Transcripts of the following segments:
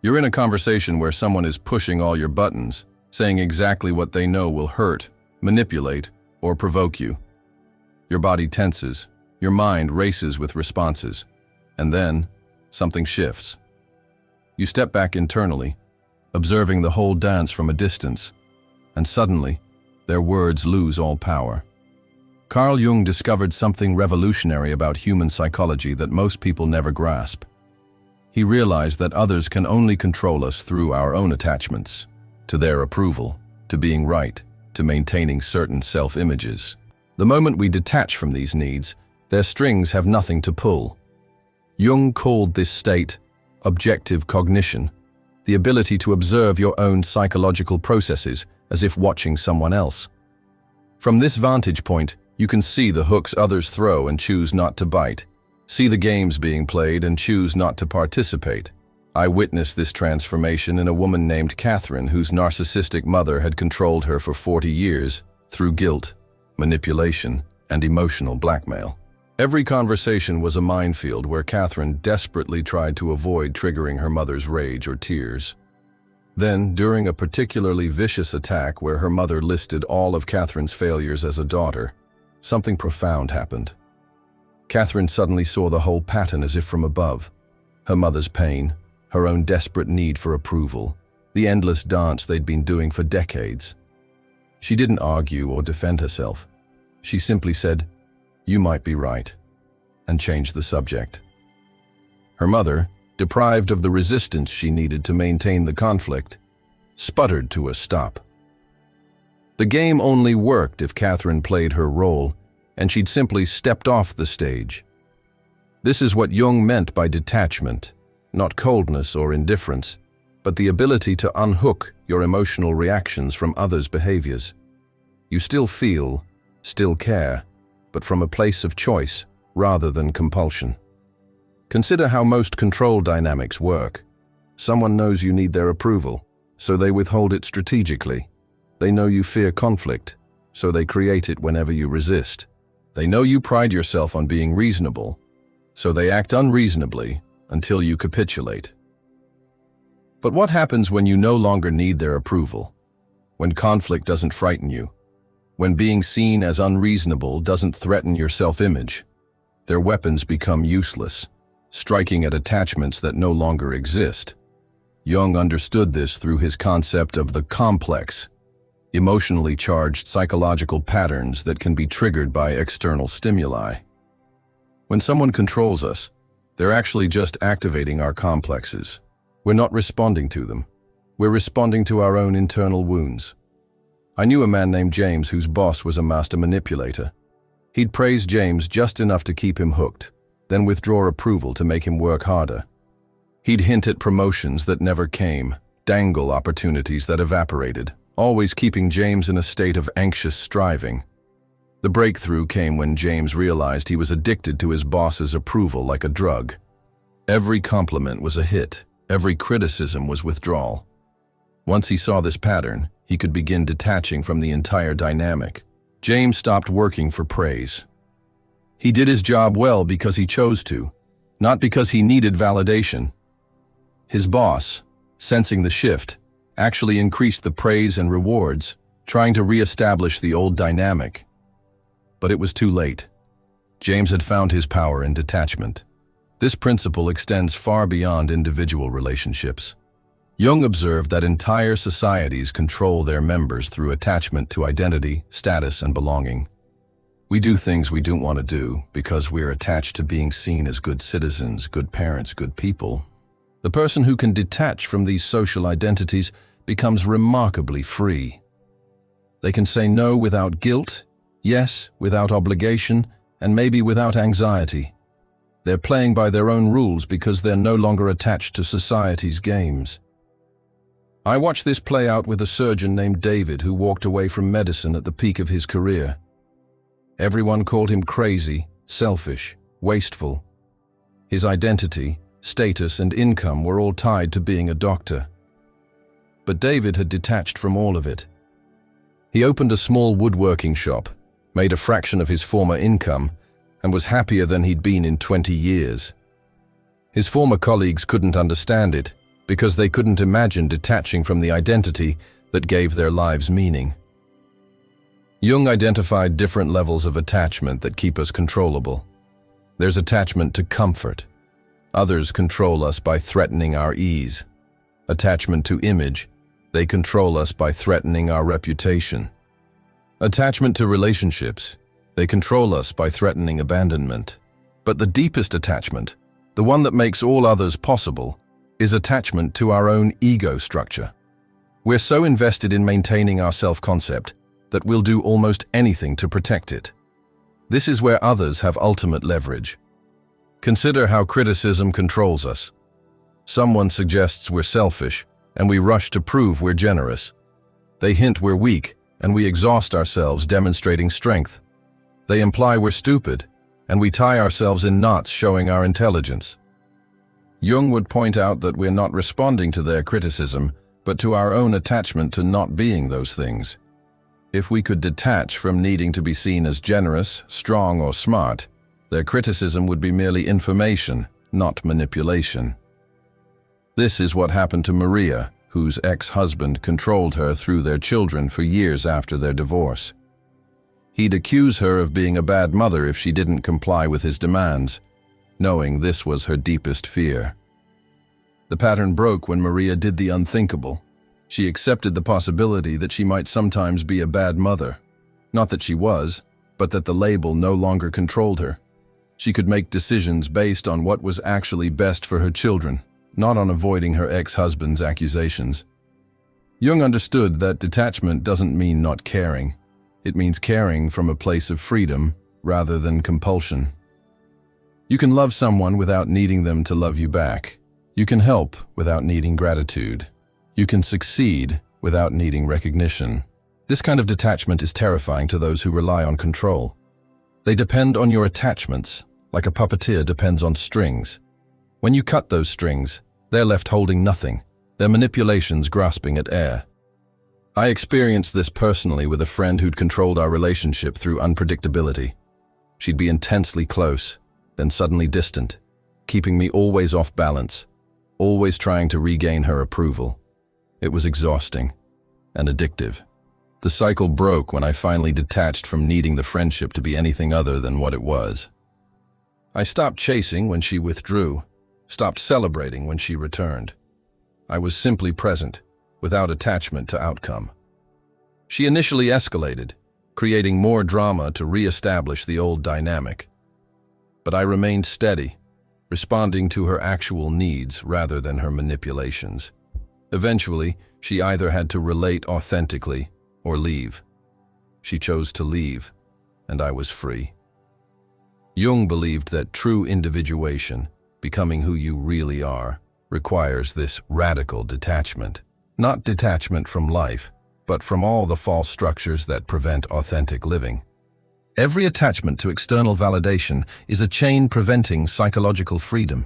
You're in a conversation where someone is pushing all your buttons, saying exactly what they know will hurt, manipulate, or provoke you. Your body tenses, your mind races with responses, and then something shifts. You step back internally, observing the whole dance from a distance, and suddenly, their words lose all power. Carl Jung discovered something revolutionary about human psychology that most people never grasp. He realized that others can only control us through our own attachments, to their approval, to being right, to maintaining certain self-images. The moment we detach from these needs, their strings have nothing to pull. Jung called this state objective cognition, the ability to observe your own psychological processes as if watching someone else. From this vantage point, you can see the hooks others throw and choose not to bite, see the games being played and choose not to participate. I witnessed this transformation in a woman named Catherine, whose narcissistic mother had controlled her for 40 years through guilt, manipulation, and emotional blackmail. Every conversation was a minefield where Catherine desperately tried to avoid triggering her mother's rage or tears. Then, during a particularly vicious attack where her mother listed all of Catherine's failures as a daughter, something profound happened. Catherine suddenly saw the whole pattern as if from above. Her mother's pain, her own desperate need for approval, the endless dance they'd been doing for decades. She didn't argue or defend herself. She simply said, "You might be right," and changed the subject. Her mother, deprived of the resistance she needed to maintain the conflict, sputtered to a stop. The game only worked if Catherine played her role, and she'd simply stepped off the stage. This is what Jung meant by detachment, not coldness or indifference, but the ability to unhook your emotional reactions from others' behaviors. You still feel, still care, but from a place of choice rather than compulsion. Consider how most control dynamics work. Someone knows you need their approval, so they withhold it strategically. They know you fear conflict, so they create it whenever you resist. They know you pride yourself on being reasonable, so they act unreasonably until you capitulate. But what happens when you no longer need their approval? When conflict doesn't frighten you? When being seen as unreasonable doesn't threaten your self-image? Their weapons become useless, striking at attachments that no longer exist. Jung understood this through his concept of the complex, emotionally charged psychological patterns that can be triggered by external stimuli. When someone controls us, they're actually just activating our complexes. We're not responding to them. We're responding to our own internal wounds. I knew a man named James whose boss was a master manipulator. He'd praise James just enough to keep him hooked, then withdraw approval to make him work harder. He'd hint at promotions that never came, dangle opportunities that evaporated, always keeping James in a state of anxious striving. The breakthrough came when James realized he was addicted to his boss's approval like a drug. Every compliment was a hit, every criticism was withdrawal. Once he saw this pattern, he could begin detaching from the entire dynamic. James stopped working for praise. He did his job well because he chose to, not because he needed validation. His boss, sensing the shift, actually increased the praise and rewards, trying to re-establish the old dynamic. But it was too late. James had found his power in detachment. This principle extends far beyond individual relationships. Jung observed that entire societies control their members through attachment to identity, status, and belonging. We do things we don't want to do because we're attached to being seen as good citizens, good parents, good people. The person who can detach from these social identities becomes remarkably free. They can say no without guilt, yes without obligation, and maybe without anxiety. They're playing by their own rules because they're no longer attached to society's games. I watched this play out with a surgeon named David who walked away from medicine at the peak of his career. Everyone called him crazy, selfish, wasteful. His identity, status, and income were all tied to being a doctor. But David had detached from all of it. He opened a small woodworking shop, made a fraction of his former income, and was happier than he'd been in 20 years. His former colleagues couldn't understand it, because they couldn't imagine detaching from the identity that gave their lives meaning. Jung identified different levels of attachment that keep us controllable. There's attachment to comfort. Others control us by threatening our ease. Attachment to image. They control us by threatening our reputation. Attachment to relationships. They control us by threatening abandonment. But the deepest attachment, the one that makes all others possible, is attachment to our own ego structure. We're so invested in maintaining our self-concept that we'll do almost anything to protect it. This is where others have ultimate leverage. Consider how criticism controls us. Someone suggests we're selfish, and we rush to prove we're generous. They hint we're weak, and we exhaust ourselves demonstrating strength. They imply we're stupid, and we tie ourselves in knots showing our intelligence. Jung would point out that we're not responding to their criticism, but to our own attachment to not being those things. If we could detach from needing to be seen as generous, strong, or smart, their criticism would be merely information, not manipulation. This is what happened to Maria, whose ex-husband controlled her through their children for years after their divorce. He'd accuse her of being a bad mother if she didn't comply with his demands, knowing this was her deepest fear. The pattern broke when Maria did the unthinkable. She accepted the possibility that she might sometimes be a bad mother. Not that she was, but that the label no longer controlled her. She could make decisions based on what was actually best for her children, not on avoiding her ex-husband's accusations. Jung understood that detachment doesn't mean not caring. It means caring from a place of freedom rather than compulsion. You can love someone without needing them to love you back. You can help without needing gratitude. You can succeed without needing recognition. This kind of detachment is terrifying to those who rely on control. They depend on your attachments, like a puppeteer depends on strings. When you cut those strings, they're left holding nothing, their manipulations grasping at air. I experienced this personally with a friend who'd controlled our relationship through unpredictability. She'd be intensely close, then suddenly distant, keeping me always off balance, always trying to regain her approval. It was exhausting and addictive. The cycle broke when I finally detached from needing the friendship to be anything other than what it was. I stopped chasing when she withdrew, stopped celebrating when she returned. I was simply present, without attachment to outcome. She initially escalated, creating more drama to re-establish the old dynamic. But I remained steady, responding to her actual needs rather than her manipulations. Eventually, she either had to relate authentically or leave. She chose to leave, and I was free. Jung believed that true individuation, becoming who you really are, requires this radical detachment. Not detachment from life, but from all the false structures that prevent authentic living. Every attachment to external validation is a chain preventing psychological freedom.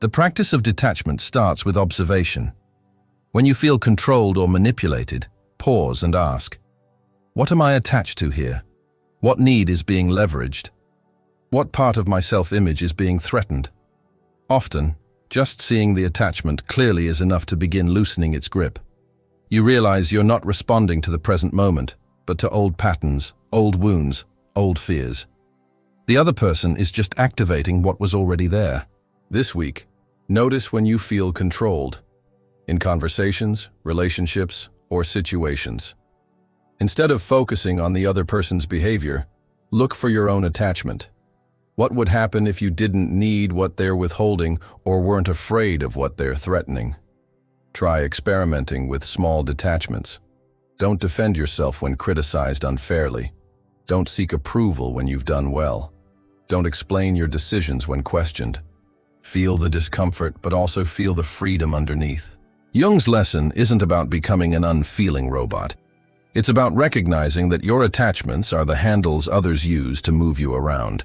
The practice of detachment starts with observation. When you feel controlled or manipulated, pause and ask, what am I attached to here? What need is being leveraged? What part of my self-image is being threatened? Often, just seeing the attachment clearly is enough to begin loosening its grip. You realize you're not responding to the present moment, but to old patterns, old wounds, old fears. The other person is just activating what was already there. This week, notice when you feel controlled. In conversations, relationships, or situations. Instead of focusing on the other person's behavior, look for your own attachment. What would happen if you didn't need what they're withholding or weren't afraid of what they're threatening? Try experimenting with small detachments. Don't defend yourself when criticized unfairly. Don't seek approval when you've done well. Don't explain your decisions when questioned. Feel the discomfort, but also feel the freedom underneath. Jung's lesson isn't about becoming an unfeeling robot. It's about recognizing that your attachments are the handles others use to move you around.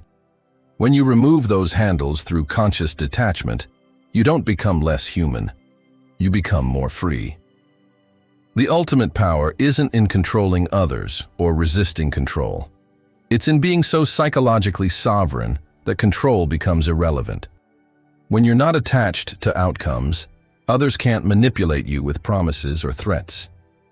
When you remove those handles through conscious detachment, you don't become less human. You become more free. The ultimate power isn't in controlling others or resisting control. It's in being so psychologically sovereign that control becomes irrelevant. When you're not attached to outcomes, Others can't manipulate you with promises or threats.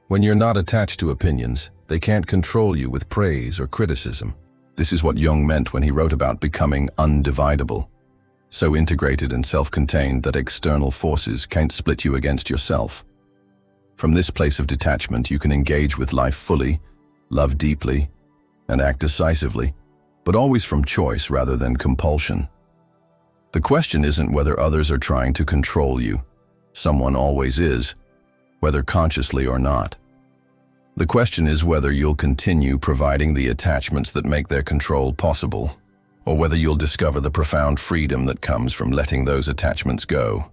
When you're not attached to opinions, they can't control you with praise or criticism. This is what Jung meant when he wrote about becoming undividable, so integrated and self-contained that external forces can't split you against yourself. From this place of detachment, you can engage with life fully, love deeply, and act decisively, but always from choice rather than compulsion. The question isn't whether others are trying to control you. Someone always is, whether consciously or not. The question is whether you'll continue providing the attachments that make their control possible, or whether you'll discover the profound freedom that comes from letting those attachments go.